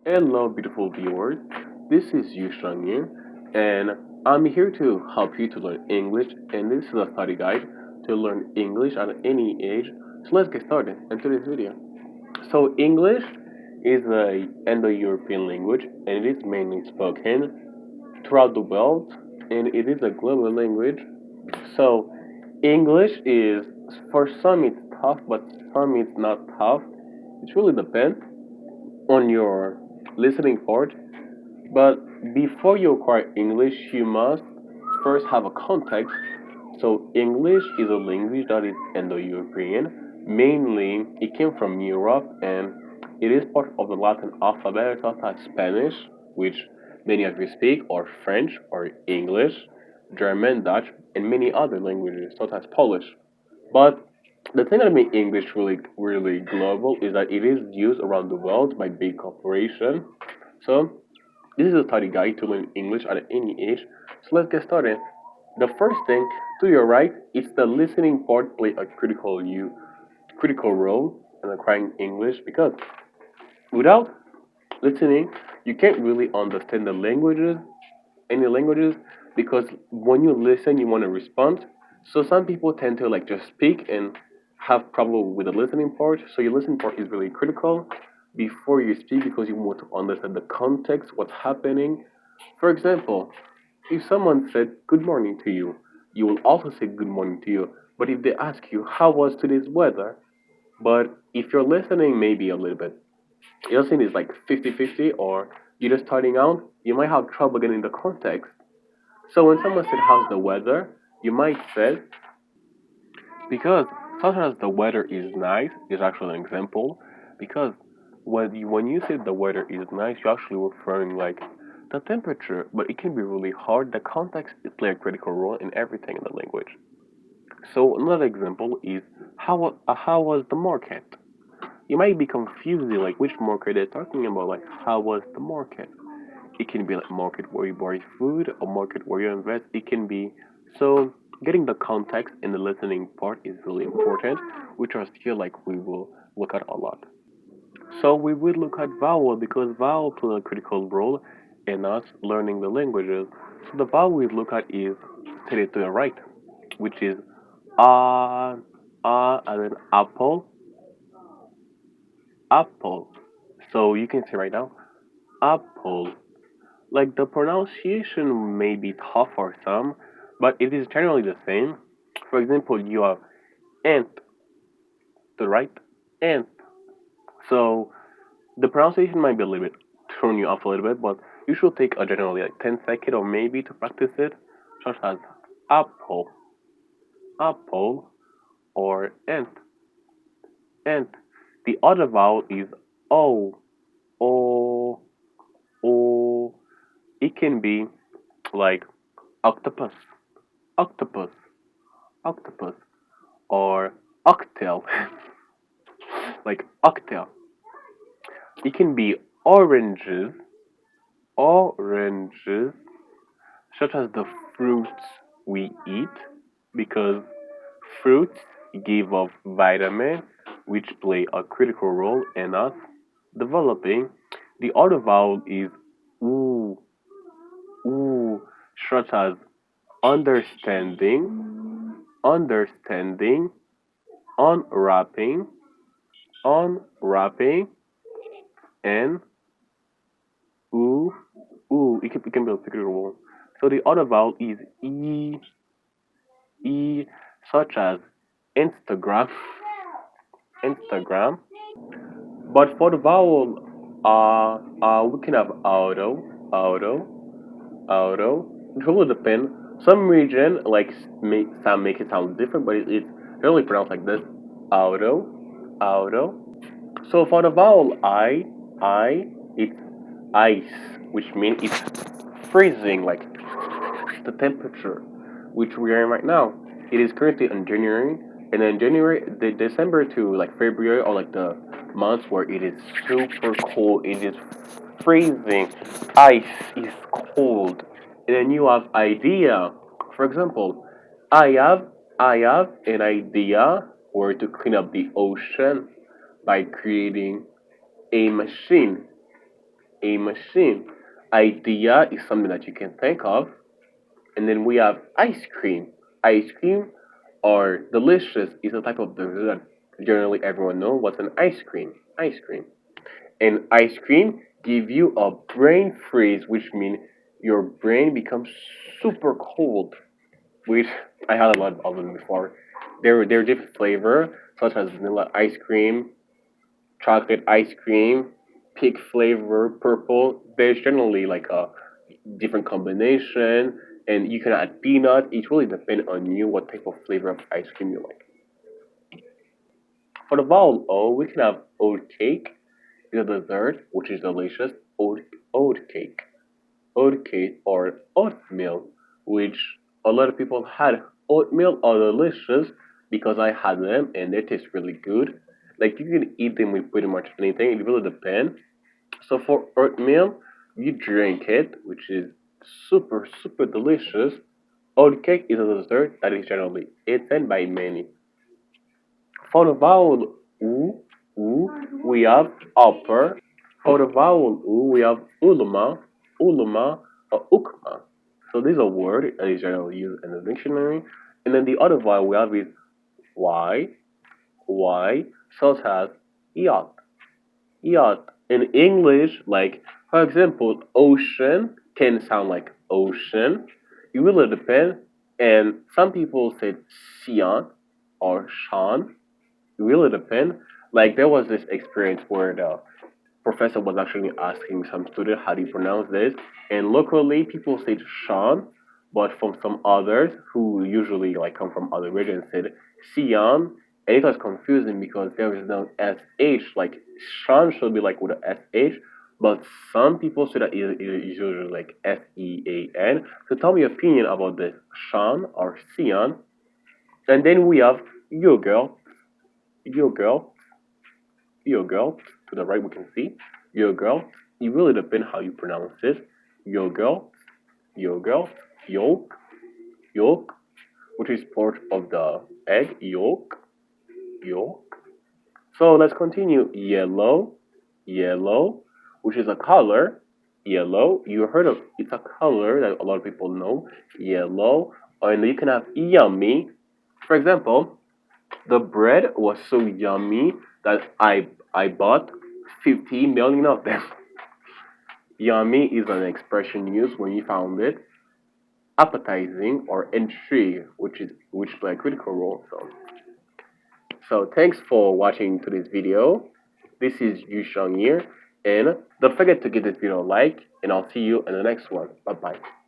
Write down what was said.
Hello, beautiful viewers. This is Yu Shangyin, and I'm here to help you to learn English. And this is a study guide to learn English at any age. So let's get started into this video. So English is a Indo-European language, and it is mainly spoken throughout the world, and it is a global language. So English is for some it's tough, but some it's not tough. It really depends on your listening part. But before you acquire English, you must first have a context. So English is a language that is Indo-European. Mainly, it came from Europe and it is part of the Latin alphabet, such as Spanish, which many of you speak, or French, or English, German, Dutch, and many other languages, such as Polish. But the thing that makes English really global is that it is used around the world by big corporations. So this is a study guide to learn English at any age. So let's get started. The first thing to your right is the listening part play a critical role in acquiring English because without listening you can't really understand the any languages because when you listen you want to respond. So some people tend to like just speak and have problem with the listening part. So your listening part is really critical before you speak because you want to understand the context, what's happening. For example, if someone said good morning to you, you will also say good morning to you. But if they ask you how was today's weather, but if you're listening maybe a little bit, your listening is like 50-50, or you're just starting out, you might have trouble getting the context. So when someone said how's the weather, you might say because sometimes the weather is nice is actually an example because when you say the weather is nice, you're actually referring like the temperature, but it can be really hard. The context is play a critical role in everything in the language. So another example is how was the market? You might be confused like which market they're talking about, like how was the market? It can be like market where you buy food or market where you invest. It can be so getting the context in the listening part is really important, which are still like we will look at a lot. So we will look at vowel because vowel play a critical role in us learning the languages. So the vowel we look at is stated to the right, which is ah and then apple, apple. So you can say right now apple. Like the pronunciation may be tough for some, but it is generally the same. For example, you have ant, the right ant. So the pronunciation might be a little bit throwing you off a little bit, but you should take a generally like 10 seconds or maybe to practice it, such as apple, apple, or ant, ant. The other vowel is o, o, o. It can be like octopus, octopus, octopus, or octal, like octal. It can be oranges, oranges, such as the fruits we eat, because fruits give off vitamin, which play a critical role in us developing. The other vowel is oo, oo, such as understanding, understanding, unwrapping, unwrapping, and ooh, ooh. It can be a figurable. So the other vowel is e, e, such as Instagram, Instagram. But for the vowel, we can have auto, auto, auto. It really depends. Some region like make it sound different, but it's really pronounced like this: auto, auto. So for the vowel I, it's ice, which means it's freezing, like the temperature, which we are in right now. It is currently in January, and then January, the December to like February are like the months where it is super cold. It is freezing. Ice is cold, and then you have idea. For example, I have I have an idea where to clean up the ocean by creating a machine, a machine. Idea is something that you can think of. And then we have ice cream. Ice cream or delicious is a type of dessert that generally everyone knows what's an ice cream. Ice cream. And ice cream give you a brain freeze, which means your brain becomes super cold. Which I had a lot of them before. They're different flavor, such as vanilla ice cream, chocolate ice cream, pink flavor, purple. There's generally like a different combination, and you can add peanut. It really depends on you what type of flavor of ice cream you like. For the vowel O, we can have oat cake, is a dessert which is delicious. Oat cake, oat cake or oatmeal, which a lot of people had. Oatmeal are delicious because I had them and they taste really good. Like you can eat them with pretty much anything. It really depends. So for oatmeal, you drink it, which is super delicious. Oat cake is a dessert that is generally eaten by many. For the vowel u, we have upper. For the vowel u, we have uluma, or ukma. So these are words that is generally used in the dictionary. And then the other vowel we have is y, such as yacht. Yacht. In English, like for example, ocean can sound like ocean. It really depends. And some people say Sion or Sean. It really depends. Like there was this experience where the professor was actually asking some student how do you pronounce this, and locally people said Sean, but from some others who usually like come from other regions said Sion, and it was confusing because there is no sh. Like Sean should be like with a sh, but some people say that it is usually like sean. So tell me your opinion about this, Sean or Sion, and then we have yo girl, yo girl, yo girl. To the right we can see yo girl. It really depends how you pronounce it. Yo girl, yo girl, yolk, yolk, which is part of the egg, yolk, yolk. So let's continue. Yellow, yellow, which is a color. Yellow, you heard of it's a color that a lot of people know. Yellow, and you can have yummy. For example, the bread was so yummy that I bought 50 million of them. Yummy is an expression used when you found it appetizing or intrigue, which play a critical role. So thanks for watching today's video. This is Yu Shang here, and don't forget to give this video a like, and I'll see you in the next one. Bye bye.